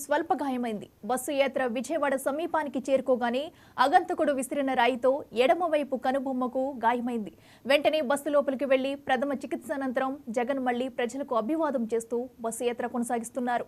స్వల్ప గాయమైంది. బస్సు యాత్ర విజయవాడ సమీపానికి చేరుకోగానే అగంతకుడు విసిరిన రాయితో ఎడమవైపు కనుబొమ్మకు గాయమైంది. వెంటనే బస్సు లోపలికి వెళ్లి ప్రథమ చికిత్స అనంతరం జగన్ మళ్లీ ప్రజలకు అభివాదం చేస్తూ బస్సు యాత్ర కొనసాగిస్తున్నారు.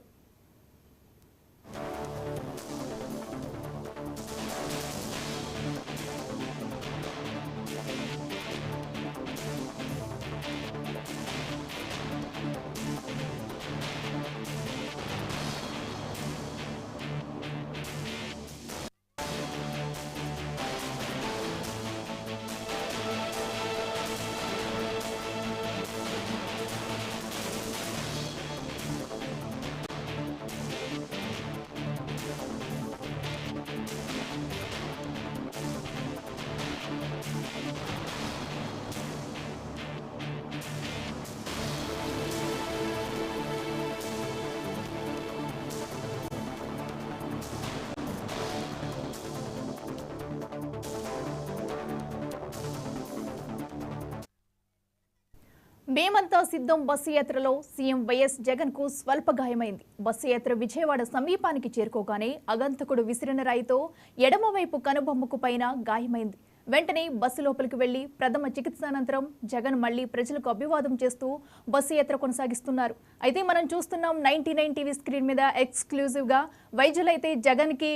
మేమంతా సిద్ధం బస్సు యాత్రలో సీఎం వైఎస్ జగన్ కు స్వల్ప గాయమైంది. బస్సు యాత్ర విజయవాడ సమీపానికి చేరుకోగానే అగంతకుడు విసిరిన రాయితో ఎడమవైపు కనుబొమ్మకు పైన గాయమైంది. వెంటనే బస్సు లోపలికి వెళ్లి ప్రథమ చికిత్స అనంతరం జగన్ మళ్లీ ప్రజలకు అభివాదం చేస్తూ బస్సు యాత్ర కొనసాగిస్తున్నారు. అయితే మనం చూస్తున్నాం 99 టీవీ స్క్రీన్ మీద ఎక్స్క్లూజివ్ గా వైద్యులైతే జగన్ కి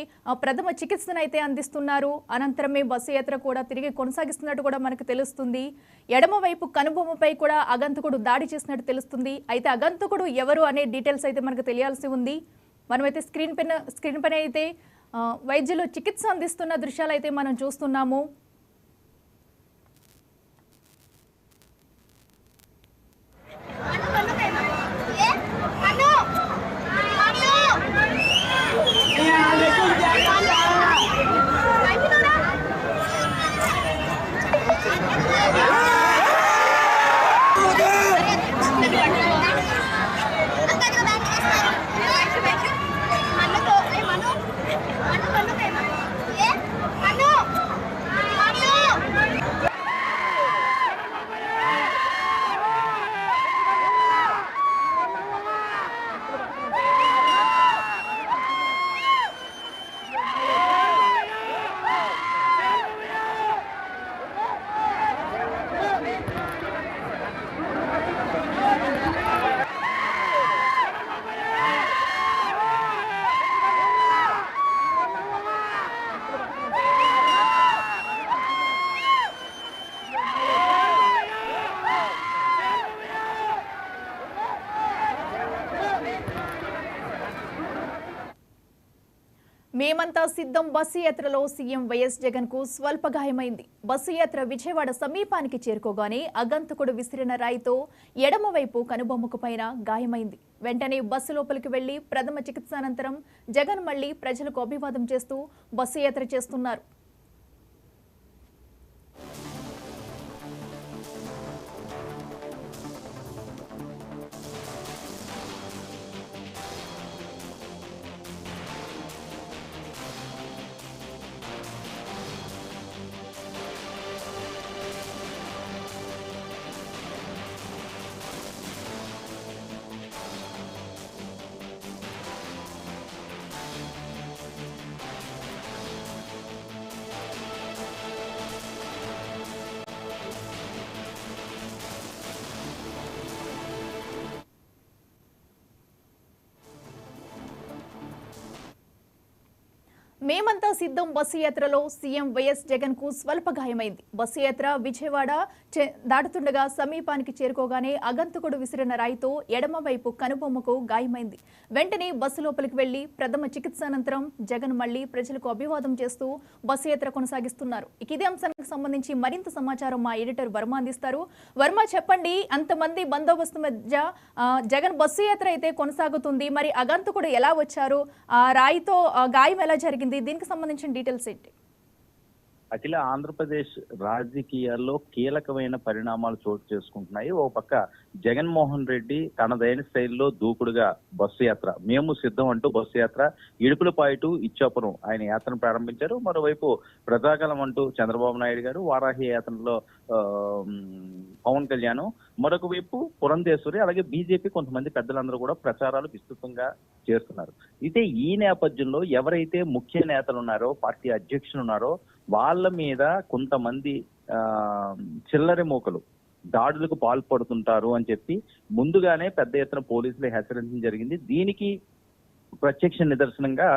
ప్రథమ చికిత్సను అయితే అందిస్తున్నారు. అనంతరమే బస్సు యాత్ర కూడా తిరిగి కొనసాగిస్తున్నట్టు కూడా మనకు తెలుస్తుంది. ఎడమవైపు కనుబొమ్మపై కూడా అగంతకుడు దాడి చేసినట్టు తెలుస్తుంది. అయితే అగంతకుడు ఎవరు అనే డీటెయిల్స్ అయితే మనకు తెలియాల్సి ఉంది. మనమైతే స్క్రీన్ పైన అయితే వైద్యులు చికిత్స అందిస్తున్న దృశ్యాలు అయితే మనం చూస్తున్నాము. మేమంతా సిద్ధం బస్సు యాత్రలో సీఎం వైఎస్ జగన్ కు స్వల్ప గాయమైంది. బస్సు యాత్ర విజయవాడ సమీపానికి చేరుకోగానే అగంతకుడు విసిరిన రాయితో ఎడమవైపు కనుబొమ్మకు పైన గాయమైంది. వెంటనే బస్సు లోపలికి వెళ్లి ప్రథమ చికిత్స అనంతరం జగన్ మళ్లీ ప్రజలకు అభివాదం చేస్తూ బస్సు యాత్ర చేస్తున్నారు. మేమంతా సిద్ధం బస్సు యాత్రలో సీఎం వైఎస్ జగన్ కు స్వల్ప గాయమైంది. బస్సు యాత్ర విజయవాడ దాటుతుండగా సమీపానికి చేరుకోగానే అగంతకుడు విసిరిన రాయితో ఎడమవైపు కనుబొమ్మకు గాయమైంది. వెంటనే బస్సు లోపలికి వెళ్లి ప్రథమ చికిత్స అనంతరం జగన్ మళ్లీ ప్రజలకు అభివాదం చేస్తూ బస్సు యాత్ర కొనసాగిస్తున్నారు. ఇదే అంశానికి సంబంధించి మరింత సమాచారం మా ఎడిటర్ వర్మ అందిస్తారు. వర్మ, చెప్పండి, అంతమంది బందోబస్తు మధ్య జగన్ బస్సు యాత్ర అయితే కొనసాగుతుంది. మరి అగంతకుడు ఎలా వచ్చారు, రాయితో గాయం ఎలా జరిగింది, దీనికి సంబంధించిన డీటెయిల్స్ ఏంటి? అఖిల ఆంధ్రప్రదేశ్ రాజకీయాల్లో కీలకమైన పరిణామాలు చోటు చేసుకుంటున్నాయి. ఓ పక్క జగన్మోహన్ రెడ్డి తనదైన స్టైల్లో దూకుడుగా బస్సు యాత్ర, మేము సిద్ధం అంటూ బస్సు యాత్ర, ఇడుపులపాయ టు ఇచ్చాపురం ఆయన యాత్రను ప్రారంభించారు. మరోవైపు ప్రజాగలం అంటూ చంద్రబాబు నాయుడు గారు, వారాహి యాత్రలో పవన్ కళ్యాణ్, మరొక వైపు పురంధేశ్వరి, అలాగే బీజేపీ కొంతమంది పెద్దలందరూ కూడా ప్రచారాలు విస్తృతంగా చేస్తున్నారు. అయితే ఈ నేపథ్యంలో ఎవరైతే ముఖ్య నేతలు ఉన్నారో, పార్టీ అధ్యక్షులు ఉన్నారో వాళ్ళ మీద కొంతమంది చిల్లరి మూకలు దాడులకు పాల్పడుతుంటారు అని చెప్పి ముందుగానే పెద్ద ఎత్తున పోలీసులు హెచ్చరించడం జరిగింది. దీనికి ప్రత్యక్ష నిదర్శనంగా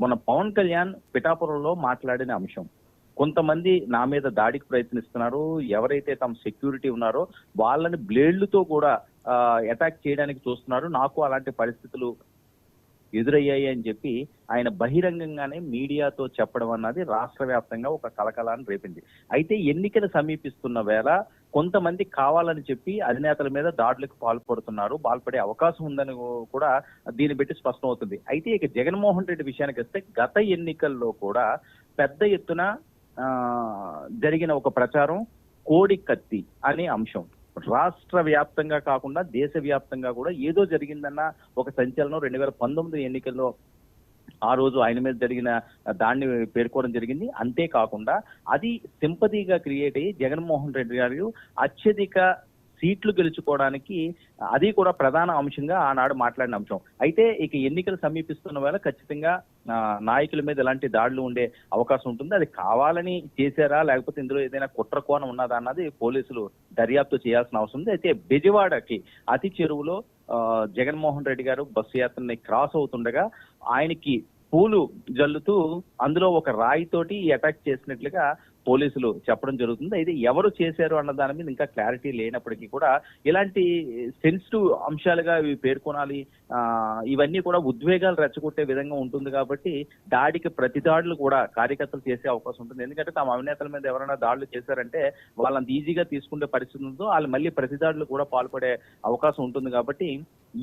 మన పవన్ కళ్యాణ్ పిఠాపురంలో మాట్లాడిన అంశం. కొంతమంది నా మీద దాడికి ప్రయత్నిస్తున్నారు, ఎవరైతే తమ సెక్యూరిటీ ఉన్నారో వాళ్ళని బ్లేడ్లతో కూడా అటాక్ చేయడానికి చూస్తున్నారు, నాకు అలాంటి పరిస్థితులు ఎదురయ్యాయి అని చెప్పి ఆయన బహిరంగంగానే మీడియాతో చెప్పడం అన్నది రాష్ట్ర వ్యాప్తంగా ఒక కలకలాన్ని రేపింది. అయితే ఎన్నికలు సమీపిస్తున్న వేళ కొంతమంది కావాలని చెప్పి అధినేతల మీద దాడులకు పాల్పడే అవకాశం ఉందని కూడా దీన్ని బట్టి స్పష్టం అవుతుంది. అయితే ఇక జగన్మోహన్ రెడ్డి విషయానికి వస్తే గత ఎన్నికల్లో కూడా పెద్ద ఎత్తున జరిగిన ఒక ప్రచారం కోడి కత్తి అనే అంశం రాష్ట్ర వ్యాప్తంగా కాకుండా దేశవ్యాప్తంగా కూడా ఏదో జరిగిందన్న ఒక సంచలనం 2019 ఎన్నికల్లో ఆ రోజు ఆయన మీద జరిగిన దాన్ని పేర్కోవడం జరిగింది. అంతేకాకుండా అది సింపతిగా క్రియేట్ అయ్యి జగన్మోహన్ రెడ్డి గారు అత్యధిక సీట్లు గెలుచుకోవడానికి అది కూడా ప్రధాన అంశంగా ఆనాడు మాట్లాడిన అంశం. అయితే ఇక ఎన్నికలు సమీపిస్తున్న వేళ ఖచ్చితంగా నాయకుల మీద ఎలాంటి దాడులు ఉండే అవకాశం ఉంటుంది. అది కావాలని చేశారా లేకపోతే ఇందులో ఏదైనా కుట్ర కోణం ఉన్నదా అన్నది పోలీసులు దర్యాప్తు చేయాల్సిన అవసరం ఉంది. అయితే బెజవాడకి అతి చెరువులో జగన్మోహన్ రెడ్డి గారు బస్సు యాత్రని క్రాస్ అవుతుండగా ఆయనకి పూలు జల్లుతూ అందులో ఒక రాయితోటి అటాక్ చేసినట్లుగా పోలీసులు చెప్పడం జరుగుతుంది. అయితే ఎవరు చేశారు అన్న దాని మీద ఇంకా క్లారిటీ లేనప్పటికీ కూడా ఇలాంటి సెన్సిటివ్ అంశాలుగా ఇవి పేర్కొనాలి, ఇవన్నీ కూడా ఉద్వేగాలు రెచ్చగొట్టే విధంగా ఉంటుంది కాబట్టి దాడికి ప్రతి దాడులు కూడా కార్యకర్తలు చేసే అవకాశం ఉంటుంది. ఎందుకంటే తమ అవినేతల మీద ఎవరైనా దాడులు చేశారంటే వాళ్ళంత ఈజీగా తీసుకునే పరిస్థితి ఉందో వాళ్ళు మళ్ళీ ప్రతి దాడులు కూడా పాల్పడే అవకాశం ఉంటుంది. కాబట్టి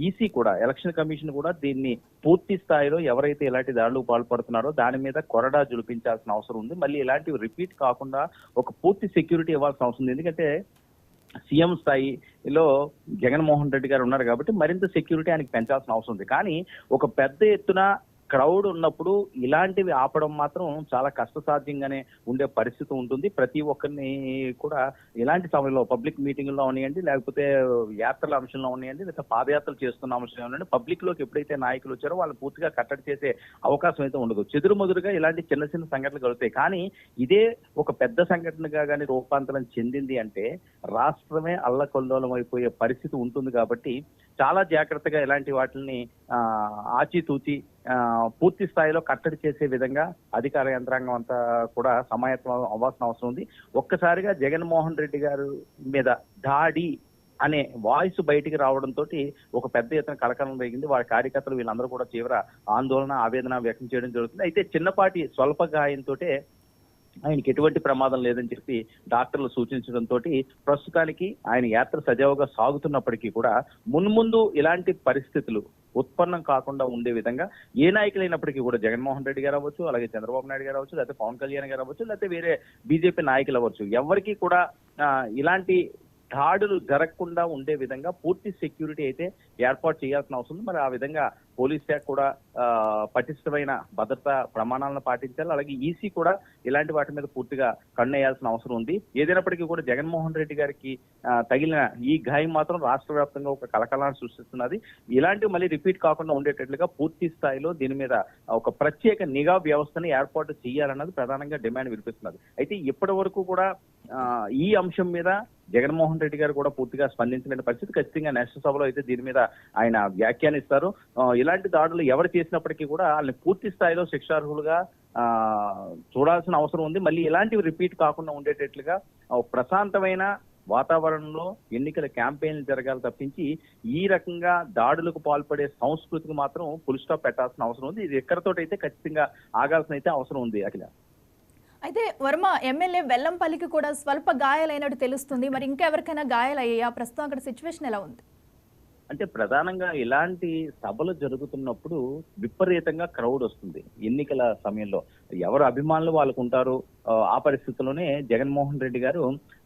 ఈసీ కూడా, ఎలక్షన్ కమిషన్ కూడా దీన్ని పూర్తి స్థాయిలో ఎవరైతే ఇలాంటి దాడులకు పాల్పడుతున్నారో దాని మీద కొరడా జులిపించాల్సిన అవసరం ఉంది. మళ్ళీ ఇలాంటివి రిపీట్ కాకుండా ఒక పూర్తి సెక్యూరిటీ ఇవ్వాల్సిన అవసరం ఉంది. ఎందుకంటే సీఎం స్థాయిలో జగన్మోహన్ రెడ్డి గారు ఉన్నారు కాబట్టి మరింత సెక్యూరిటీ ఆయనకి పెంచాల్సిన అవసరం ఉంది. కానీ ఒక పెద్ద ఎత్తున క్రౌడ్ ఉన్నప్పుడు ఇలాంటివి ఆపడం మాత్రం చాలా కష్టసాధ్యంగానే ఉండే పరిస్థితి ఉంటుంది. ప్రతి ఒక్కరిని కూడా ఇలాంటి సమయంలో పబ్లిక్ మీటింగ్లో ఉన్నాయండి, లేకపోతే యాత్రల అంశంలో ఉన్నాయండి, లేకపోతే పాదయాత్రలు చేస్తున్న అంశంలో ఉన్నాయండి, పబ్లిక్ లోకి ఎప్పుడైతే నాయకులు వచ్చారో వాళ్ళు పూర్తిగా కట్టడి చేసే అవకాశం అయితే ఉండదు. చెదురుమదురుగా ఇలాంటి చిన్న చిన్న సంఘటనలు కలుగుతాయి. కానీ ఇదే ఒక పెద్ద సంఘటనగా కానీ రూపాంతరం చెందింది అంటే రాష్ట్రమే అల్లకల్లోలం అయిపోయే పరిస్థితి ఉంటుంది. కాబట్టి చాలా జాగ్రత్తగా ఇలాంటి వాటిని ఆచితూచి పూర్తి స్థాయిలో కట్టడి చేసే విధంగా అధికార యంత్రాంగం అంతా కూడా సమాయత్తం అవ్వాల్సిన అవసరం ఉంది. ఒక్కసారిగా జగన్మోహన్ రెడ్డి గారు మీద దాడి అనే వాయిస్ బయటికి రావడంతో ఒక పెద్ద ఎత్తున కలకలం రేగింది. వారి కార్యకర్తలు వీళ్ళందరూ కూడా తీవ్ర ఆందోళన, ఆవేదన వ్యక్తం చేయడం జరుగుతుంది. అయితే చిన్నపాటి స్వల్ప గాయంతో ఆయనకి ఎటువంటి ప్రమాదం లేదని చెప్పి డాక్టర్లు సూచించడంతో ప్రస్తుతానికి ఆయన యాత్ర సజావుగా సాగుతున్నప్పటికీ కూడా మున్ముందు ఇలాంటి పరిస్థితులు ఉత్పన్నం కాకుండా ఉండే విధంగా ఏ నాయకులైనప్పటికీ కూడా జగన్మోహన్ రెడ్డి గారు అవ్వచ్చు, అలాగే చంద్రబాబు నాయుడు గారు అవ్వచ్చు, లేకపోతే పవన్ కళ్యాణ్ గారు అవ్వచ్చు, లేకపోతే వేరే బీజేపీ నాయకులు అవ్వచ్చు, ఎవరికి కూడా ఇలాంటి దాడులు జరగకుండా ఉండే విధంగా పూర్తి సెక్యూరిటీ అయితే ఏర్పాటు చేయాల్సిన అవసరం ఉంది. మరి ఆ విధంగా పోలీస్ శాఖ కూడా పటిష్టమైన భద్రతా ప్రమాణాలను పాటించాలి. అలాగే ఈసీ కూడా ఇలాంటి వాటి మీద పూర్తిగా కన్నేయాల్సిన అవసరం ఉంది. ఏదైనప్పటికీ కూడా జగన్మోహన్ రెడ్డి గారికి తగిలిన ఈ గాయం మాత్రం రాష్ట్ర వ్యాప్తంగా ఒక కలకలాన్ని సృష్టిస్తున్నది. ఇలాంటివి మళ్ళీ రిపీట్ కాకుండా ఉండేటట్లుగా పూర్తి స్థాయిలో దీని మీద ఒక ప్రత్యేక నిఘా వ్యవస్థని ఏర్పాటు చేయాలన్నది ప్రధానంగా డిమాండ్ వినిపిస్తున్నది. అయితే ఇప్పటి వరకు కూడా ఈ అంశం మీద జగన్మోహన్ రెడ్డి గారు కూడా పూర్తిగా స్పందించలేని పరిస్థితి. ఖచ్చితంగా నేషనల్ సభలో అయితే దీని మీద ఆయన వ్యాఖ్యానిస్తారు. ఇలాంటి దాడులు ఎవరు చేసినప్పటికీ కూడా వాళ్ళని పూర్తి స్థాయిలో శిక్షార్హులుగా చూడాల్సిన అవసరం ఉంది. మళ్ళీ ఇలాంటివి రిపీట్ కాకుండా ఉండేటట్లుగా ప్రశాంతమైన వాతావరణంలో ఎన్నికల క్యాంపెయిన్లు జరగాలి తప్పించి ఈ రకంగా దాడులకు పాల్పడే సంస్కృతికి మాత్రం ఫుల్ స్టాప్ పెట్టాల్సిన అవసరం ఉంది. ఇది ఎక్కడితోటైతే ఖచ్చితంగా ఆగాల్సిన అయితే అవసరం ఉంది. అఖిల, అయితే వర్మ ఎమ్మెల్యే వెల్లంపల్లికి కూడా స్వల్ప గాయాలైనట్టు తెలుస్తుంది. మరి ఇంకెవరికైనా గాయాలయ్యాయా? ప్రస్తుతం అక్కడ సిచ్యువేషన్ ఎలా ఉంది? అంటే ప్రధానంగా ఇలాంటి సభలు జరుగుతున్నప్పుడు విపరీతంగా క్రౌడ్ వస్తుంది ఎన్నికల సమయంలో. ఎవరు అభిమానులు వాళ్ళకు ఉంటారు. ఆ పరిస్థితుల్లోనే జగన్మోహన్ రెడ్డి గారు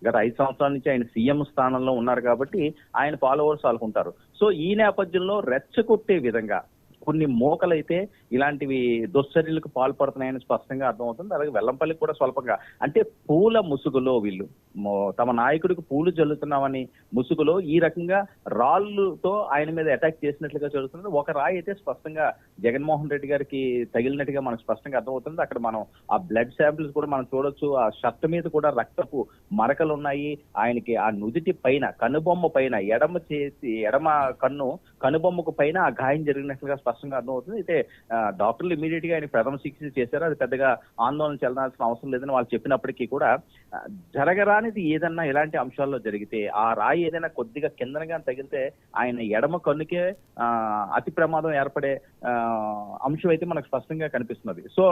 గత 5 సంవత్సరాల నుంచి ఆయన సీఎం స్థానంలో ఉన్నారు కాబట్టి ఆయన ఫాలోవర్స్ వాళ్ళకు ఉంటారు. సో ఈ నేపథ్యంలో రెచ్చగొట్టే విధంగా కొన్ని మోకలైతే ఇలాంటివి దుశ్చర్యలకు పాల్పడుతున్నాయని స్పష్టంగా అర్థమవుతుంది. అలాగే వెల్లంపల్లికి కూడా స్వల్పంగా అంటే పూల ముసుగులో వీళ్ళు తమ నాయకుడికి పూలు జల్లుతున్నామని ముసుగులో ఈ రకంగా రాళ్ళుతో ఆయన మీద అటాక్ చేసినట్లుగా జరుగుతుంది. ఒక రాయి అయితే స్పష్టంగా జగన్మోహన్ రెడ్డి గారికి తగిలినట్టుగా మనకు స్పష్టంగా అర్థమవుతుంది. అక్కడ మనం ఆ బ్లడ్ శాంపిల్స్ కూడా మనం చూడొచ్చు. ఆ షర్ట్ మీద కూడా రక్తపు మరకలు ఉన్నాయి. ఆయనకి ఆ నుదిటి పైన కనుబొమ్మ పైన ఎడమ కనుబొమ్మకు పైన ఆ గాయం జరిగినట్లుగా స్పష్టంగా అర్థమవుతుంది. అయితే డాక్టర్లు ఇమీడియట్ గా ఆయన ప్రథమ చికిత్స చేశారు. అది పెద్దగా ఆందోళన చెందాల్సిన అవసరం లేదని వాళ్ళు చెప్పినప్పటికీ కూడా జరగరానిది ఏదన్నా ఇలాంటి అంశాల్లో జరిగితే ఆ రాయి ఏదైనా కొద్దిగా కిందనగా తగిలితే ఆయన ఎడమ కన్నుకే అతి ప్రమాదం ఏర్పడే అంశం అయితే మనకు స్పష్టంగా కనిపిస్తున్నది. సో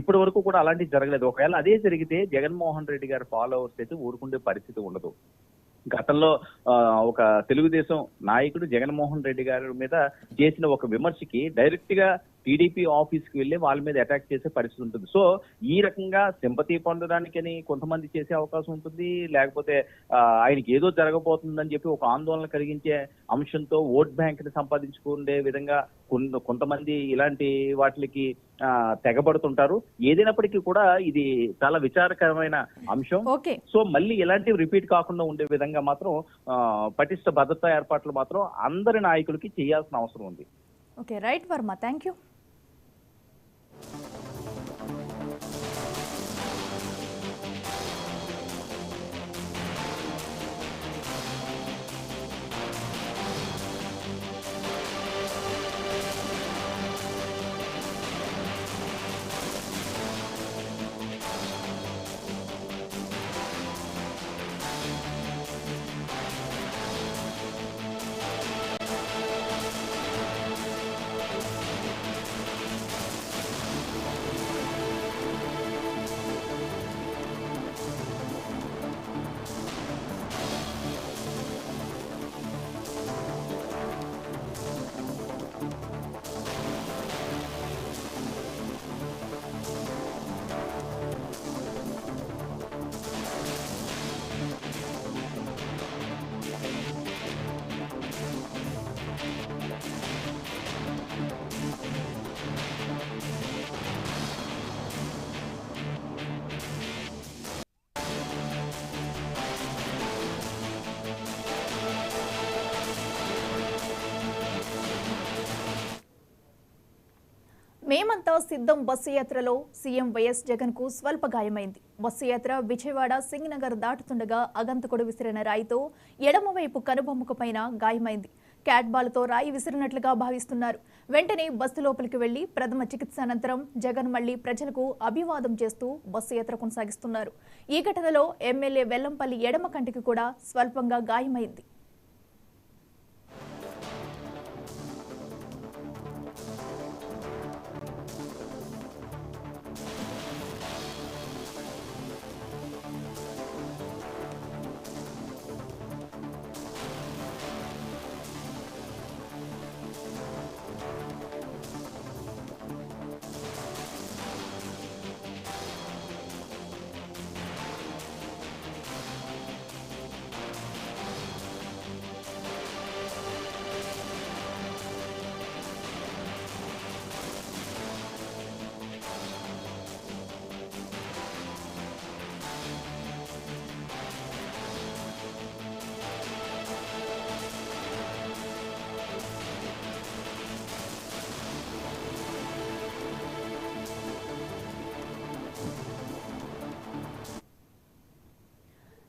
ఇప్పటి వరకు కూడా అలాంటివి జరగలేదు. ఒకవేళ అదే జరిగితే జగన్మోహన్ రెడ్డి గారి ఫాలోవర్స్ అయితే ఊరుకుండే పరిస్థితి ఉండదు. గతంలో ఒక తెలుగుదేశం నాయకుడు జగన్మోహన్ రెడ్డి గారి మీద చేసిన ఒక విమర్శకి డైరెక్ట్ గా టీడీపీ ఆఫీస్ కి వెళ్లి వాళ్ళ మీద అటాక్ చేసే పరిస్థితి ఉంటుంది. సో ఈ రకంగా సింపతి పొందడానికని కొంతమంది చేసే అవకాశం ఉంటుంది. లేకపోతే ఆయనకి ఏదో జరగబోతుందని చెప్పి ఒక ఆందోళన కలిగించే అంశంతో ఓట్ బ్యాంక్ ని సంపాదించుకునే విధంగా కొంతమంది ఇలాంటి వాటికి తెగబడుతుంటారు. ఏదైనప్పటికీ కూడా ఇది చాలా విచారకరమైన అంశం. సో మళ్ళీ ఇలాంటివి రిపీట్ కాకుండా ఉండే విధంగా మాత్రం పటిష్ట భద్రతా ఏర్పాట్లు మాత్రం అందరి నాయకులకి చేయాల్సిన అవసరం ఉంది. Okay, right Varma, thank you. మేమంతా సిద్ధం బస్సు యాత్రలో సీఎం వైఎస్ జగన్ కు స్వల్ప గాయమైంది. బస్సు యాత్ర విజయవాడ సింగ్ నగర్ దాటుతుండగా అగంతకుడు విసిరిన రాయితో ఎడమవైపు కనుబొమ్మకు పైన గాయమైంది. క్యాట్ బాల్తో రాయి విసిరినట్లుగా భావిస్తున్నారు. వెంటనే బస్సు లోపలికి వెళ్లి ప్రథమ చికిత్స అనంతరం జగన్ మళ్లీ ప్రజలకు అభివాదం చేస్తూ బస్సు యాత్ర కొనసాగిస్తున్నారు. ఈ ఘటనలో ఎమ్మెల్యే వెల్లంపల్లి ఎడమ కంటికి కూడా స్వల్పంగా గాయమైంది.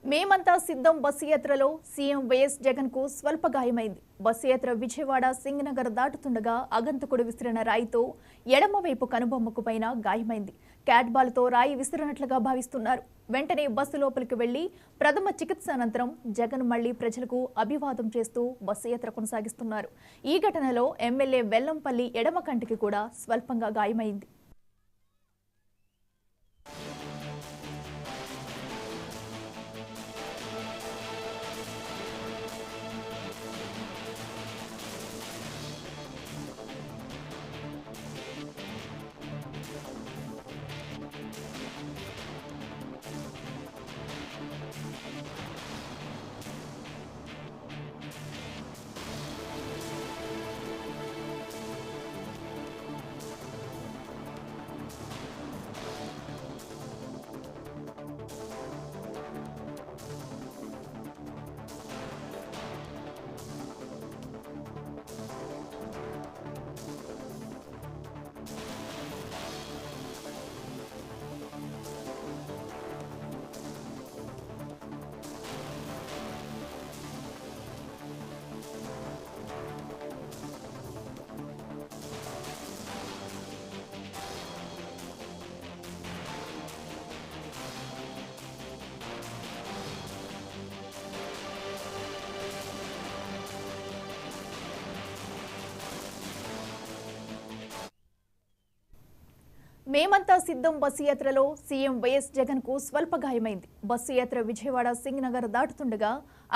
మేమంతా సిద్ధం బస్సు యాత్రలో సీఎం వైఎస్ జగన్ కు స్వల్ప గాయమైంది. బస్సు యాత్ర విజయవాడ సింగ్ నగర్ దాటుతుండగా అగంతకుడు విసిరిన రాయితో ఎడమవైపు కనుబొమ్మకు పైన గాయమైంది. క్యాట్ బాల్తో రాయి విసిరినట్లుగా భావిస్తున్నారు. వెంటనే బస్సు లోపలికి వెళ్లి ప్రథమ చికిత్స అనంతరం జగన్ మళ్లీ ప్రజలకు అభివాదం చేస్తూ బస్సు యాత్ర కొనసాగిస్తున్నారు. ఈ ఘటనలో ఎమ్మెల్యే వెల్లంపల్లి ఎడమ కంటికి కూడా స్వల్పంగా గాయమైంది. మేమంతా సిద్ధం బస్సు యాత్రలో సీఎం వైఎస్ జగన్ కు స్వల్ప గాయమైంది. బస్సు యాత్ర విజయవాడ సింగ్ నగర్ దాటుతుండగా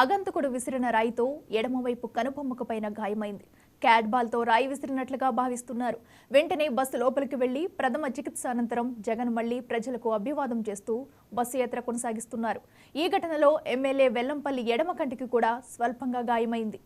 అగంతకుడు విసిరిన రాయితో ఎడమవైపు కనుబొమ్మకు పైన గాయమైంది. క్యాట్ బాల్ తో రాయి విసిరినట్లుగా భావిస్తున్నారు. వెంటనే బస్సు లోపలికి వెళ్లి ప్రథమ చికిత్స అనంతరం జగన్ మళ్లీ ప్రజలకు అభివాదం చేస్తూ బస్సు యాత్ర కొనసాగిస్తున్నారు. ఈ ఘటనలో ఎమ్మెల్యే వెల్లంపల్లి ఎడమ కంటికి కూడా స్వల్పంగా గాయమైంది.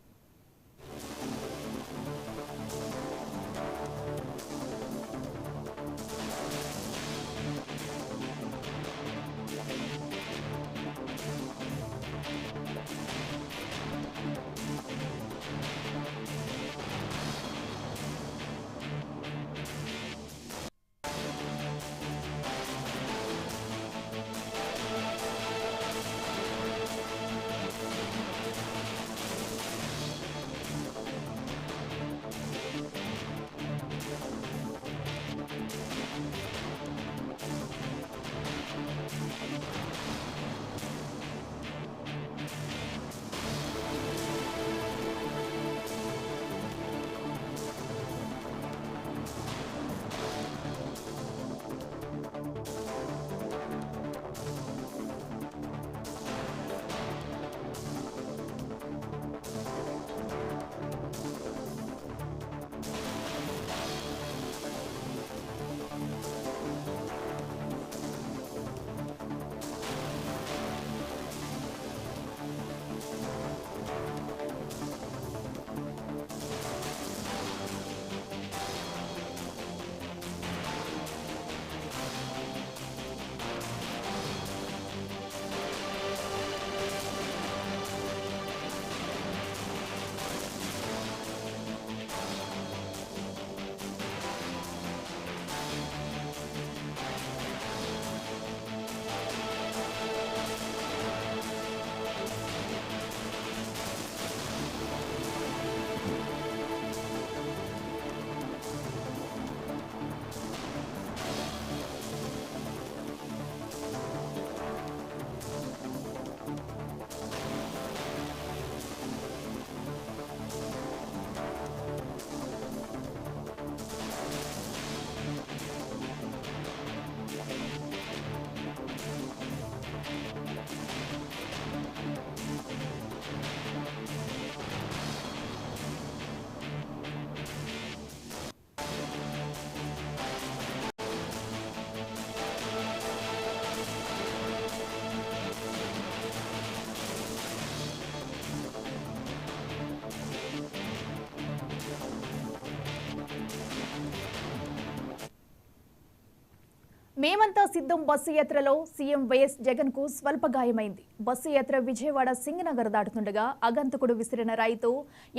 మేమంతా సిద్ధం బస్సు యాత్రలో సీఎం వైఎస్ జగన్ కు స్వల్ప గాయమైంది. బస్సు యాత్ర విజయవాడ సింగ్ నగర్ దాటుతుండగా అగంతకుడు విసిరిన రాయితో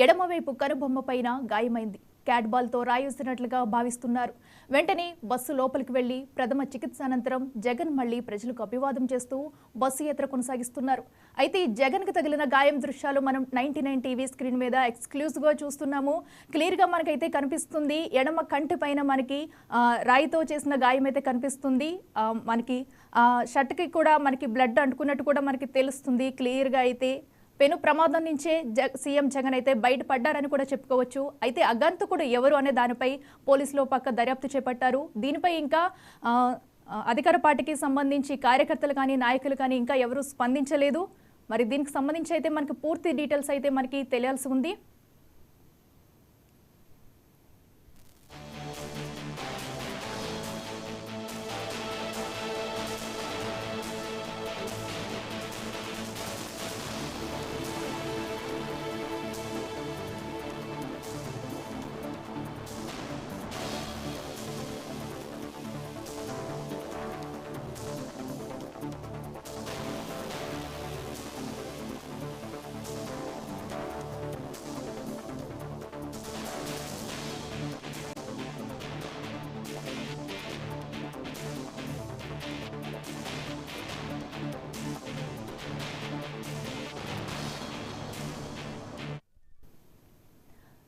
ఎడమవైపు కనుబొమ్మ పైన గాయమైంది. క్యాట్ బాల్ తో రాయి విసిరినట్లుగా భావిస్తున్నారు. వెంటనే బస్సు లోపలికి వెళ్లి ప్రథమ చికిత్స అనంతరం జగన్ మళ్లీ ప్రజలకు అభివాదం చేస్తూ బస్సు యాత్ర కొనసాగిస్తున్నారు. అయితే జగన్ కు తగిలిన గాయం దృశ్యాలు మనం 99 టీవీ స్క్రీన్ మీద ఎక్స్క్లూజివ్ గా చూస్తున్నాము. క్లియర్ గా మనకైతే కనిపిస్తుంది. ఎడమ కంటి పైన మనకి రాయితో చేసిన గాయం అయితే కనిపిస్తుంది. మనకి షర్ట్ కి కూడా మనకి బ్లడ్ అంటుకున్నట్టు కూడా మనకి తెలుస్తుంది. క్లియర్ గా అయితే పెను ప్రమాదం నుంచే సీఎం జగన్ అయితే బయటపడ్డారని కూడా చెప్పుకోవచ్చు. అయితే అగంతకుడు ఎవరు అనే దానిపై పోలీసులు పక్క దర్యాప్తు చేపట్టారు. దీనిపై ఇంకా అధికార పార్టీకి సంబంధించి కార్యకర్తలు కానీ నాయకులు కానీ ఇంకా ఎవరు స్పందించలేదు. మరి దీనికి సంబంధించి అయితే మనకి పూర్తి డీటెయిల్స్ అయితే మనకి తెలియాల్సి ఉంది.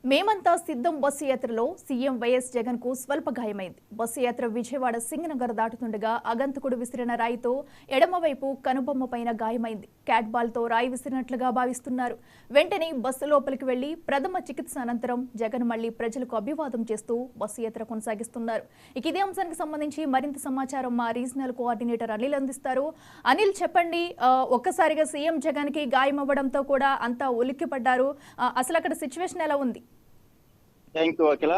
మేమంతా సిద్ధం బస్సు యాత్రలో సీఎం వైఎస్ జగన్ కు స్వల్ప గాయమైంది. బస్సు యాత్ర విజయవాడ సింగనగర్ దాటుతుండగా అగంతకుడు విసిరిన రాయితో ఎడమవైపు కనుబొమ్మ పైన గాయమైంది. క్యాట్ బాల్ తో రాయి విసిరినట్లుగా భావిస్తున్నారు. వెంటనే బస్సు లోపలికి వెళ్లి ప్రథమ చికిత్స అనంతరం జగన్ మళ్లీ ప్రజలకు అభివాదం చేస్తూ బస్సు యాత్ర కొనసాగిస్తున్నారు. ఇదే అంశానికి సంబంధించి మరింత సమాచారం మా రీజనల్ కోఆర్డినేటర్ అనిల్ అందిస్తారు. అనిల్, చెప్పండి, ఒక్కసారిగా సీఎం జగన్ కి గాయం అవ్వడంతో కూడా అంతా ఉలిక్కిపడ్డారు. అసలు అక్కడ సిచ్యువేషన్ ఎలా ఉంది? థ్యాంక్ యూ అఖిల.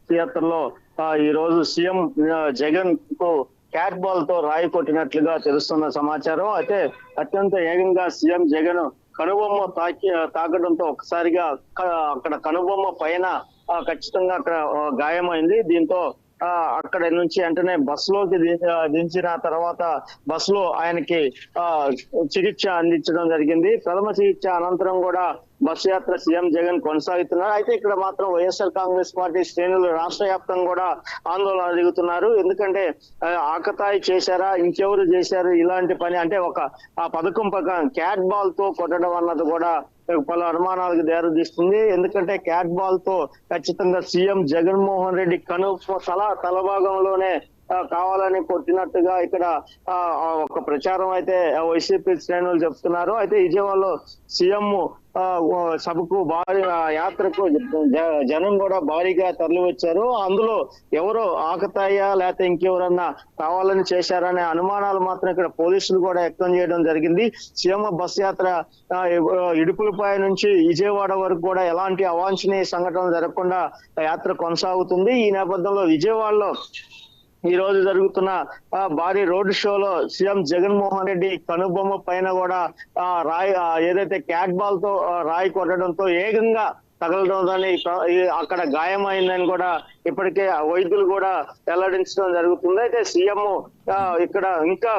థియేటర్లో ఈ రోజు సీఎం జగన్ కు క్యాట్ బాల్ తో రాయి కొట్టినట్లుగా తెలుస్తున్న సమాచారం. అయితే అత్యంత వేగంగా సీఎం జగన్ కనుబొమ్మ తాకడంతో ఒకసారిగా అక్కడ కనుబొమ్మ పైన ఖచ్చితంగా అక్కడ గాయమైంది. దీంతో అక్కడ నుంచి వెంటనే బస్సులోకి దించిన తర్వాత బస్సులో ఆయనకి చికిత్స అందించడం జరిగింది. ప్రథమ చికిత్స అనంతరం కూడా బస్సు యాత్ర సీఎం జగన్ కొనసాగుతున్నారు. అయితే ఇక్కడ మాత్రం వైఎస్ఆర్ కాంగ్రెస్ పార్టీ శ్రేణులు రాష్ట్ర వ్యాప్తంగా కూడా ఆందోళన దిగుతున్నారు. ఎందుకంటే ఆకతాయి చేశారా, ఇంకెవరు చేశారు ఇలాంటి పని, అంటే ఆ పథకం ప్రకారం క్యాట్ బాల్ తో కొట్టడం అన్నది కూడా పలు అనుమానాలకు దారితీస్తుంది. ఎందుకంటే క్యాట్ బాల్ తో ఖచ్చితంగా సీఎం జగన్మోహన్ రెడ్డి తల భాగంలోనే కావాలని కొట్టినట్టుగా ఇక్కడ ఒక ప్రచారం అయితే వైసీపీ శ్రేణులు చెప్తున్నారు. అయితే విజయవాడలో సీఎం సభకు భారీ యాత్రకు జనం కూడా భారీగా తరలి వచ్చారు. అందులో ఎవరో ఆకతాయా లేకపోతే ఇంకెవరన్నా కావాలని చేశారనే అనుమానాలు మాత్రం ఇక్కడ పోలీసులు కూడా వ్యక్తం చేయడం జరిగింది. సీఎం బస్ యాత్ర ఇడుపులపై నుంచి విజయవాడ వరకు కూడా ఎలాంటి అవాంఛనీయ సంఘటనలు జరగకుండా యాత్ర కొనసాగుతుంది. ఈ నేపథ్యంలో విజయవాడలో ఈ రోజు జరుగుతున్న భారీ రోడ్ షోలో సీఎం జగన్మోహన్ రెడ్డి కనుబొమ్మ పైన కూడా రాయి, ఏదైతే క్యాట్ బాల్ తో రాయి కొట్టడంతో ఏకంగా తగలడంతో అక్కడ గాయమైందని కూడా ఇప్పటికే వైద్యులు కూడా వెల్లడించడం జరుగుతుంది. అయితే సీఎం ఇక్కడ ఇంకా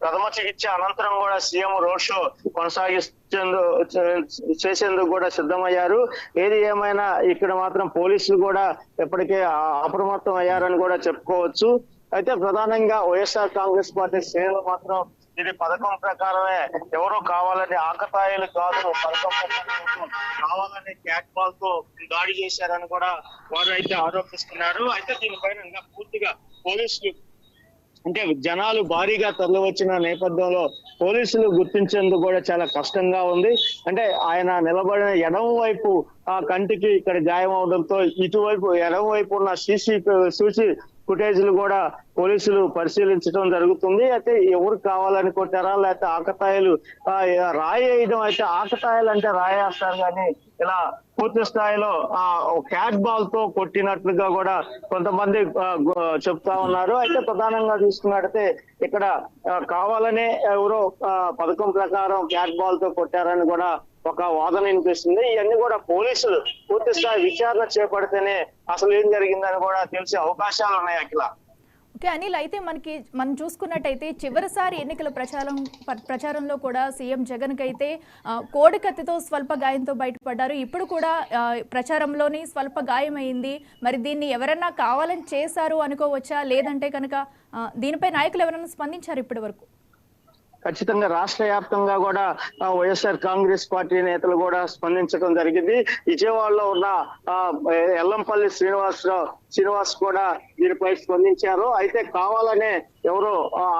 ప్రథమ చికిత్స అనంతరం కూడా సీఎం రోడ్ షో చేసేందుకు కూడా సిద్ధమయ్యారు. ఏది ఏమైనా ఇక్కడ మాత్రం పోలీసులు కూడా ఇప్పటికే అప్రమత్తం అయ్యారని కూడా చెప్పుకోవచ్చు. అయితే ప్రధానంగా వైఎస్ఆర్ కాంగ్రెస్ పార్టీ శ్రేణులు మాత్రం ఇది పథకం ప్రకారమే, ఎవరో కావాలని ఆకతాయిలు కాదు, పథకం ప్రకారం కావాలని క్యాట్ బాల్ తో దాడి చేశారని కూడా వారు అయితే ఆరోపిస్తున్నారు. అయితే దీనిపైన ఇంకా పూర్తిగా పోలీసులు, అంటే జనాలు భారీగా తరలి వచ్చిన నేపథ్యంలో పోలీసులు గుర్తించేందుకు కూడా చాలా కష్టంగా ఉంది. అంటే ఆయన నిలబడిన ఎడమ వైపు ఆ కంటికి ఇక్కడ గాయం అవడంతో ఇటువైపు ఎడమ వైపు ఉన్న సీసీ ఫుటేజ్లు కూడా పోలీసులు పరిశీలించడం జరుగుతుంది. అయితే ఎవరు కావాలని కొట్టారా లేకపోతే ఆకతాయిలు రాయి వేయడం, అయితే ఆకతాయిలు అంటే రాయేస్తారు కానీ ఇలా పూర్తి స్థాయిలో క్యాట్ బాల్ తో కొట్టినట్లుగా కూడా కొంతమంది చెప్తా ఉన్నారు. అయితే ప్రధానంగా చూసుకున్నట్టయితే ఇక్కడ కావాలనే ఎవరో పథకం ప్రకారం క్యాట్ బాల్ తో కొట్టారని కూడా ఒక వాదన వినిపిస్తుంది. ఇవన్నీ కూడా పోలీసులు పూర్తి స్థాయి విచారణ చేపడితేనే అసలు ఏం జరిగిందని కూడా తెలిసే అవకాశాలు ఉన్నాయి అఖిల. ఓకే అనిల్, అయితే మనం చూసుకున్నట్టయితే చివరిసారి ఎన్నికల ప్రచారంలో కూడా సీఎం జగన్ కి అయితే కోడికత్తితో స్వల్ప గాయంతో బయటపడ్డారు. ఇప్పుడు కూడా ప్రచారంలోని స్వల్ప గాయమైంది. మరి దీన్ని ఎవరన్నా కావాలని చేశారు అనుకోవచ్చా, లేదంటే కనుక దీనిపై నాయకులు ఎవరైనా స్పందించారు ఇప్పటి వరకు? ఖచ్చితంగా రాష్ట్ర వ్యాప్తంగా కూడా వైఎస్ఆర్ కాంగ్రెస్ పార్టీ నేతలు కూడా స్పందించడం జరిగింది. విజయవాడలో ఉన్న ఎల్లంపల్లి శ్రీనివాస్ కూడా దీనిపై స్పందించారు. అయితే కావాలనే ఎవరో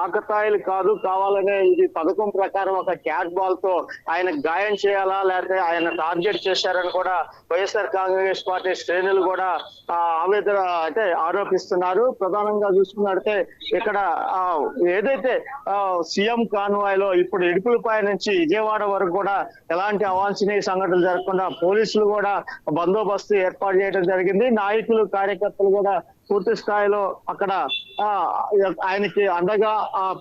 ఆకతాయిలు కాదు, కావాలనే ఇది పథకం ప్రకారం ఒక క్యాట్ బాల్ తో ఆయన గాయం చేయాలా లేకపోతే ఆయన టార్గెట్ చేశారని కూడా వైఎస్ఆర్ కాంగ్రెస్ పార్టీ శ్రేణులు కూడా ఆవేదన అయితే ఆరోపిస్తున్నారు. ప్రధానంగా చూసుకున్నట్టే ఇక్కడ ఏదైతే సీఎం కాన్వాయ్ లో ఇప్పుడు ఇడుపులపై నుంచి విజయవాడ వరకు కూడా ఎలాంటి అవాంఛనీయ సంఘటనలు జరగకుండా పోలీసులు కూడా బందోబస్తు ఏర్పాటు చేయడం జరిగింది. నాయకులు కార్యకర్తలు కూడా పూర్తి స్థాయిలో అక్కడ ఆయనకి అండగా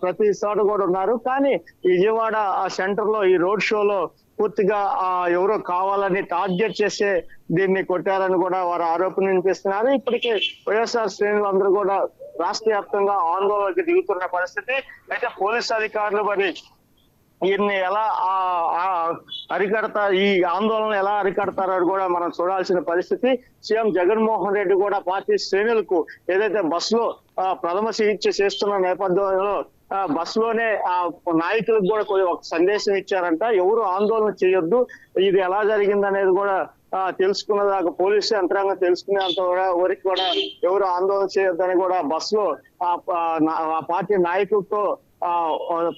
ప్రతి చోట కూడా ఉన్నారు. కానీ విజయవాడ సెంటర్ లో ఈ రోడ్ షోలో పూర్తిగా ఎవరో కావాలని టార్గెట్ చేసే దీన్ని కొట్టారని కూడా వారు ఆరోపణ వినిపిస్తున్నారు. ఇప్పటికే వైఎస్ఆర్ శ్రేణులు అందరూ కూడా రాష్ట్ర వ్యాప్తంగా ఆందోళనకు దిగుతున్న పరిస్థితి. అయితే పోలీసు అధికారులు మరి వీరిని ఎలా ఈ ఆందోళన ఎలా అరికడతారో కూడా మనం చూడాల్సిన పరిస్థితి. సీఎం జగన్మోహన్ రెడ్డి కూడా పార్టీ శ్రేణులకు ఏదైతే బస్సులో ప్రథమ చికిత్స చేస్తున్న నేపథ్యంలో బస్సులోనే ఆ నాయకులకు కూడా ఒక సందేశం ఇచ్చారంట. ఎవరు ఆందోళన చేయొద్దు, ఇది ఎలా జరిగింది అనేది కూడా తెలుసుకున్న దాకా పోలీసు యంత్రాంగం తెలుసుకునేంత వరకు కూడా ఎవరు ఆందోళన చేయొద్దని కూడా బస్సులో ఆ పార్టీ నాయకులతో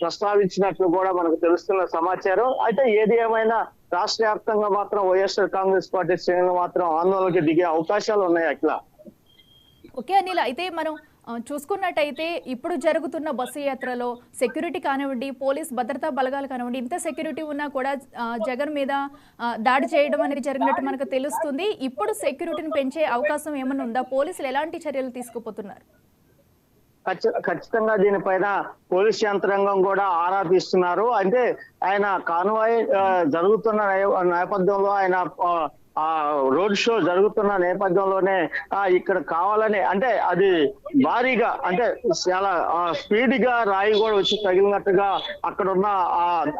ప్రస్తావించినట్లు కూడా మనకు తెలుస్తున్న సమాచారం. అయితే ఏది ఏమైనా రాష్ట్ర వ్యాప్తంగా మాత్రం వైఎస్ఆర్ కాంగ్రెస్ పార్టీ శ్రేణులు మాత్రం ఆందోళనకి దిగే అవకాశాలు ఉన్నాయి అట్లా. ఓకే అనిల్, అయితే మనం చూసుకున్నట్టయితే ఇప్పుడు జరుగుతున్న బస్సు యాత్రలో సెక్యూరిటీ కానివ్వండి, పోలీస్ భద్రతా బలగాలు కానివ్వండి, ఇంత సెక్యూరిటీ ఉన్నా కూడా జగన్ మీద దాడి చేయడం అనేది జరిగినట్టు మనకు తెలుస్తుంది. ఇప్పుడు సెక్యూరిటీని పెంచే అవకాశం ఏమైనా ఉందా? పోలీసులు ఎలాంటి చర్యలు తీసుకుపోతున్నారు? ఖచ్చితంగా దీనిపైన పోలీస్ యంత్రాంగం కూడా ఆరా తీస్తున్నారు. అంటే ఆయన కాన్వాయ్ జరుగుతున్న నేపథ్యంలో, ఆయన రోడ్ షో జరుగుతున్న నేపథ్యంలోనే ఇక్కడ కావాలని, అంటే అది భారీగా, అంటే చాలా స్పీడ్ గా రాయి కూడా వచ్చి తగిలినట్టుగా అక్కడ ఉన్న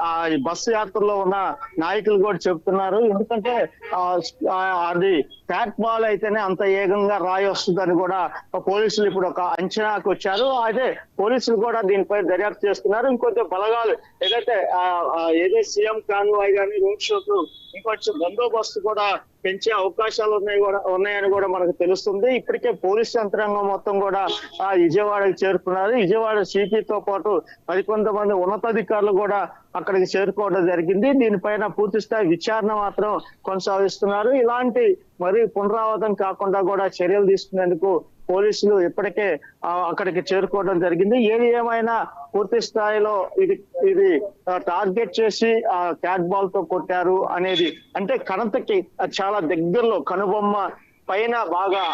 ఆ బస్సు యాత్రలో ఉన్న నాయకులు కూడా చెప్తున్నారు. ఎందుకంటే అది క్యాట్ బాల్ అయితేనే అంత ఏకంగా రాయి వస్తుందని కూడా పోలీసులు ఇప్పుడు ఒక అంచనాకు వచ్చారు. అయితే పోలీసులు కూడా దీనిపై దర్యాప్తు చేస్తున్నారు. ఇంకొంచెం బలగాలు ఏదైతే సీఎం కాన్వాయ్ గానీ రోడ్ షోకు ఇంకొంచెం బందోబస్తు కూడా పెంచే అవకాశాలు ఉన్నాయని కూడా మనకు తెలుస్తుంది. ఇప్పటికే పోలీస్ యంత్రాంగం మొత్తం కూడా విజయవాడకి చేరుకున్నారు. విజయవాడ సిపితో పాటు 11 మంది ఉన్నతాధికారులు కూడా అక్కడికి చేరుకోవడం జరిగింది. దీనిపైన పూర్తి స్థాయి విచారణ మాత్రం కొనసాగిస్తున్నారు. ఇలాంటి మరి పునరావృతం కాకుండా కూడా చర్యలు తీసుకునేందుకు పోలీసులు ఇప్పటికే అక్కడికి చేరుకోవడం జరిగింది. ఏది ఏమైనా పూర్తి స్థాయిలో ఇది టార్గెట్ చేసి క్యాట్ బాల్ తో కొట్టారు అనేది, అంటే కణంతకి చాలా దగ్గరలో కనుబొమ్మ పైన బాగా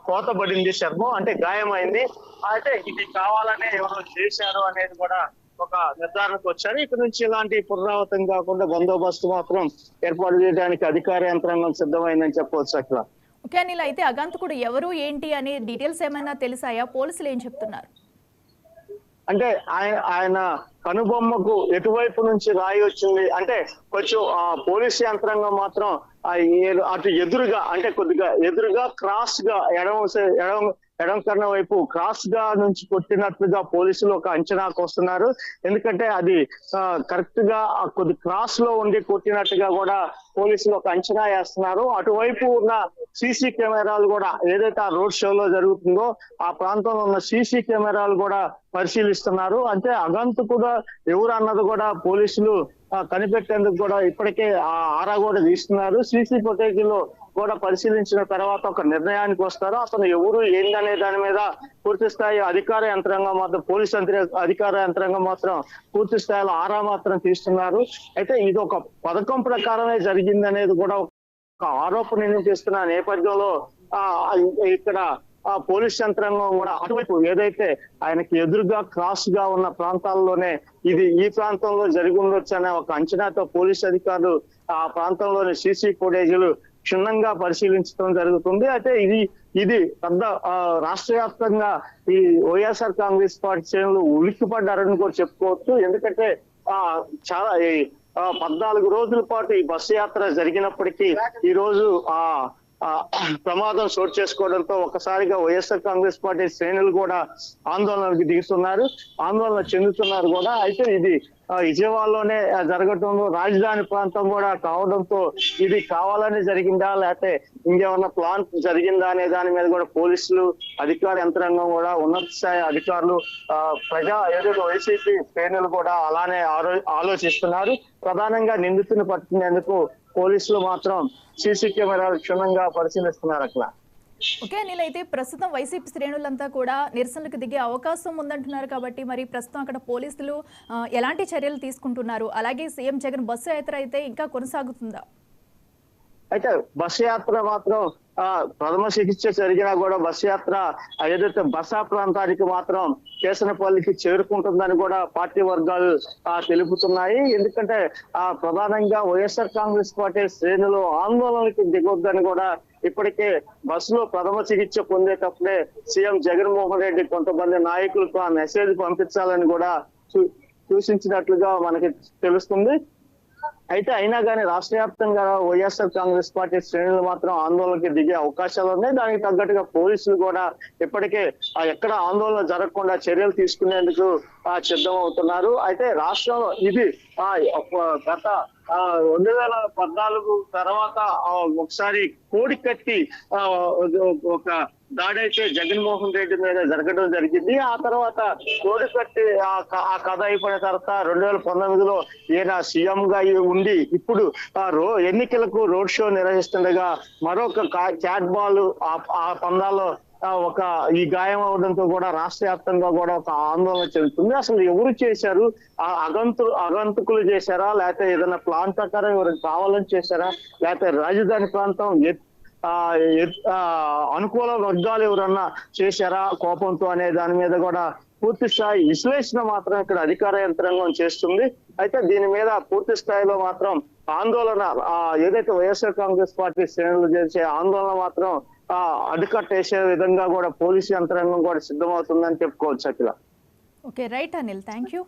కోతబడింది చర్మం, అంటే గాయమైంది. అయితే ఇది కావాలనే ఎవరో చేశారు అనేది కూడా ఒక నిర్ధారణకు వచ్చారు. ఇక్కడ నుంచి ఇలాంటి పునరావృతం కాకుండా బందోబస్తు మాత్రం ఏర్పాటు చేయడానికి అధికార యంత్రాంగం సిద్ధమైందని చెప్పవచ్చు అట్లా. ఓకే అనిల్, అయితే అగంతకుడు ఎవరు ఏంటి అనే డీటెయిల్స్ ఏమైనా తెలిసాయా? పోలీసులు ఏం చెప్తున్నారు? అంటే ఆయన కనుబొమ్మకు ఎటువైపు నుంచి రాయి వచ్చింది అంటే కొంచెం పోలీసు యంత్రాంగం మాత్రం అటు ఎదురుగా, అంటే కొద్దిగా ఎదురుగా క్రాస్ గా ఎడం కర్ణ వైపు క్రాస్ గా నుంచి కొట్టినట్లుగా పోలీసులు ఒక అంచనాకు వస్తున్నారు. ఎందుకంటే అది కరెక్ట్ గా కొద్ది క్రాస్ లో ఉండి కొట్టినట్టుగా కూడా పోలీసులు ఒక అంచనా వేస్తున్నారు. అటువైపు ఉన్న సీసీ కెమెరాలు కూడా, ఏదైతే ఆ రోడ్ షోలో జరుగుతుందో ఆ ప్రాంతంలో ఉన్న సీసీ కెమెరాలు కూడా పరిశీలిస్తున్నారు. అంటే అగంతకుడు ఎవరు అన్నది కూడా పోలీసులు కనిపెట్టేందుకు కూడా ఇప్పటికే ఆరా కూడా తీస్తున్నారు. సీసీ ఫుటేజ్ లో కూడా పరిశీలించిన తర్వాత ఒక నిర్ణయానికి వస్తారు. అతను ఎవరు ఏందనే దాని మీద పూర్తి స్థాయి అధికార యంత్రాంగం మాత్రం, పోలీస్ అధికార యంత్రాంగం మాత్రం పూర్తి స్థాయిలో ఆరా మాత్రం తీస్తున్నారు. అయితే ఇది ఒక పథకం ప్రకారమే జరిగిందనేది కూడా ఒక ఆరోపణ వినిపిస్తున్న నేపథ్యంలో ఇక్కడ పోలీస్ యంత్రాంగం కూడా అటువైపు ఏదైతే ఆయనకి ఎదురుగా క్రాస్ గా ఉన్న ప్రాంతాల్లోనే ఈ ప్రాంతంలో జరిగి ఉండొచ్చు అనే ఒక అంచనాతో పోలీస్ అధికారులు ఆ ప్రాంతంలోని సీసీ ఫుటేజీలు క్షుణ్ణంగా పరిశీలించడం జరుగుతుంది. అయితే ఇది పెద్ద రాష్ట్ర వ్యాప్తంగా ఈ వైఎస్ఆర్ కాంగ్రెస్ పార్టీ శ్రేణులు ఉలిక్కిపడ్డారని కూడా చెప్పుకోవచ్చు. ఎందుకంటే చాలా 14 రోజుల పాటు ఈ బస్సు యాత్ర జరిగినప్పటికీ ఈ రోజు ప్రమాదం చోటు చేసుకోవడంతో ఒక్కసారిగా వైఎస్ఆర్ కాంగ్రెస్ పార్టీ శ్రేణులు కూడా ఆందోళనకు దిగుతున్నారు, ఆందోళన చెందుతున్నారు కూడా. అయితే ఇది విజయవాడలోనే జరగటంలో రాజధాని ప్రాంతం కూడా కావడంతో ఇది కావాలని జరిగిందా లేకపోతే ఇంకేమన్నా ప్లాన్ జరిగిందా అనే దాని మీద కూడా పోలీసులు అధికార యంత్రాంగం కూడా ఉన్నత స్థాయి అధికారులు ఏదైతే వైసీపీ శ్రేణులు కూడా అలానే ఆలోచిస్తున్నారు. ప్రధానంగా నిందితుని పట్టుకునేందుకు పోలీసులు మాత్రం సీసీ కెమెరాలు క్షుణ్ణంగా పరిశీలిస్తున్నారు అక్కడ. ఓకే అనిల్, అయితే ప్రస్తుతం వైసీపీ శ్రేణులంతా కూడా నిరసనలకు దిగే అవకాశం ఉందంటున్నారు కాబట్టి మరి ప్రస్తుతం అక్కడ పోలీసులు ఎలాంటి చర్యలు తీసుకుంటున్నారు? అలాగే సీఎం జగన్ బస్సు యాత్ర అయితే ఇంకా కొనసాగుతుందా? అయితే బస్సు యాత్ర మాత్రం ప్రథమ చికిత్స జరిగినా కూడా బస్సు యాత్ర ఏదైతే బసా ప్రాంతానికి మాత్రం కేసనపల్లికి చేరుకుంటుందని కూడా పార్టీ వర్గాలు తెలుపుతున్నాయి. ఎందుకంటే ప్రధానంగా వైఎస్ఆర్ కాంగ్రెస్ పార్టీ శ్రేణులు ఆందోళనకి దిగొద్దని కూడా ఇప్పటికే బస్సులో ప్రథమ చికిత్స పొందేటప్పుడే సీఎం జగన్మోహన్ రెడ్డి కొంతమంది నాయకులకు ఆ మెసేజ్ పంపించాలని కూడా సూచించినట్లుగా మనకి తెలుస్తుంది. అయితే అయినా కానీ రాష్ట్ర వ్యాప్తంగా వైఎస్ఆర్ కాంగ్రెస్ పార్టీ శ్రేణులు మాత్రం ఆందోళనకి దిగే అవకాశాలు ఉన్నాయి. దానికి తగ్గట్టుగా పోలీసులు కూడా ఇప్పటికే ఎక్కడ ఆందోళన జరగకుండా చర్యలు తీసుకునేందుకు సిద్ధమవుతున్నారు. అయితే రాష్ట్రంలో ఇది గత 2014 తర్వాత ఒకసారి కోడి కట్టి ఒక దాడి అయితే జగన్మోహన్ రెడ్డి మీద జరగడం జరిగింది. ఆ తర్వాత కోడి కట్టి ఆ కథ అయిపోయిన తర్వాత 2019లో ఈయన సీఎం గా ఉండి ఇప్పుడు ఎన్నికలకు రోడ్ షో నిర్వహిస్తుండగా మరొక క్యాట్ బాల్ ఆ పందాల్లో ఈ గాయం అవడంతో కూడా రాష్ట్ర వ్యాప్తంగా కూడా ఒక ఆందోళన చెందుతుంది. అసలు ఎవరు చేశారు? అగంతకులు చేశారా, లేకపోతే ఏదైనా ప్లాన్ ప్రకారం ఎవరికి కావాలని చేశారా, లేకపోతే రాజధాని ప్రాంతం అనుకూల వర్గాలు ఎవరన్నా చేశారా కోపంతో అనే దాని మీద కూడా పూర్తి స్థాయి విశ్లేషణ మాత్రం ఇక్కడ అధికార యంత్రాంగం చేస్తుంది. అయితే దీని మీద పూర్తి స్థాయిలో మాత్రం ఆందోళన ఏదైతే వైఎస్ఆర్ కాంగ్రెస్ పార్టీ శ్రేణులు చేసే ఆందోళన మాత్రం అడ్డుకట్టేసే విధంగా కూడా పోలీసు యంత్రాంగం కూడా సిద్ధమవుతుందని చెప్పుకోవచ్చు. Akhila. Okay, right Anil, thank you.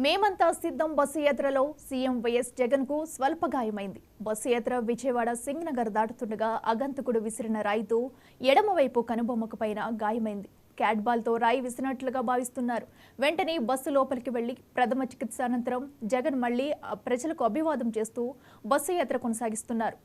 మేమంతా సిద్ధం బస్సు యాత్రలో సీఎం వైఎస్ జగన్ కు స్వల్ప గాయమైంది. బస్సు యాత్ర విజయవాడ సింగ్ నగర్ దాటుతుండగా అగంతకుడు విసిరిన రాయితో ఎడమవైపు కనుబొమ్మకు పైన గాయమైంది. క్యాట్ బాల్ తో రాయి విసిరినట్లుగా భావిస్తున్నారు. వెంటనే బస్సు లోపలికి వెళ్లి ప్రథమ చికిత్స అనంతరం జగన్ మళ్లీ ప్రజలకు అభివాదం చేస్తూ బస్సు యాత్ర కొనసాగిస్తున్నారు.